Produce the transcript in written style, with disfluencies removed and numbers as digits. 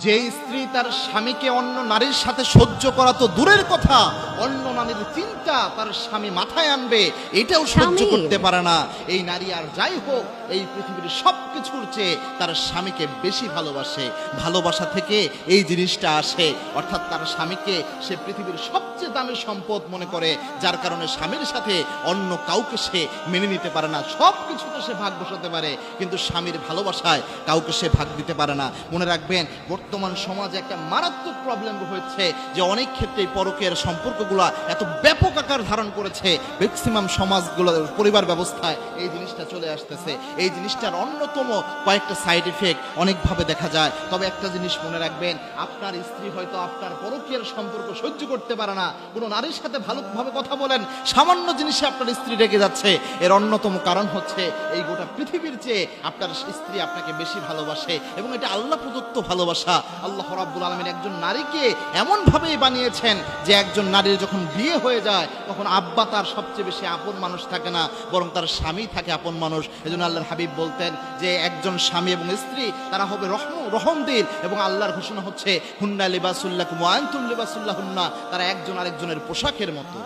যে স্ত্রী তার স্বামীকে অন্য নারীর সাথে সহ্য করা তো দূরের কথা, অন্য নারীর চিন্তা তার স্বামী মাথায় আনবে এটাও সহ্য করতে পারে না, এই নারী আর যাই হোক এই পৃথিবীর সব কিছুর চেয়ে তার স্বামীকে বেশি ভালোবাসে। ভালোবাসা থেকে এই জিনিসটা আসে, অর্থাৎ তার স্বামীকে সে পৃথিবীর সবচেয়ে দামি সম্পদ মনে করে, যার কারণে স্বামীর সাথে অন্য কাউকে সে মেনে নিতে পারে না। সব কিছুতে সে ভাগ বসাতে পারে, কিন্তু স্বামীর ভালোবাসায় কাউকে সে ভাগ দিতে পারে না। মনে রাখবেন, বর্তমান সমাজে একটা মারাত্মক প্রবলেম হয়েছে যে অনেক ক্ষেত্রে পরকীয়ার সম্পর্কগুলো এত ব্যাপক আকার ধারণ করেছে, ম্যাক্সিমাম সমাজগুলোর পরিবার ব্যবস্থায় এই জিনিসটা চলে আসতেছে। এই জিনিসটার অন্যতম কয়েকটা সাইড ইফেক্ট অনেকভাবে দেখা যায়। তবে একটা জিনিস মনে রাখবেন, আপনার স্ত্রী হয়তো আপনার পরকীয়ার সম্পর্ক সহ্য করতে পারে না, কোনো নারীর সাথে ভালোভাবে কথা বলেন, সামান্য জিনিসে আপনার স্ত্রী রেগে যাচ্ছে, এর অন্যতম কারণ হচ্ছে এই গোটা পৃথিবীর চেয়ে আপনার স্ত্রী আপনাকে বেশি ভালোবাসে, এবং এটা আল্লাহ প্রদত্ত ভালোবাসা। আল্লাহ রাব্বুল আলামিন একজন নারীকে এমনভাবেই বানিয়েছেন যে একজন নারীর যখন বিয়ে হয়ে যায় তখন আব্বা তার সবচেয়ে বেশি আপন মানুষ থাকে না, বরং তার স্বামী থাকে আপন মানুষ। এজন্য আল্লাহর হাবিব বলতেন যে একজন স্বামী এবং স্ত্রী তারা হবে রহমদিল, এবং আল্লাহর ঘোষণা হচ্ছে হুন্না লিবাসুল লাকুম ওয়া আনতুম লিবাসুল লাহুন্না, তারা একজন আরেকজনের পোশাকের মতো।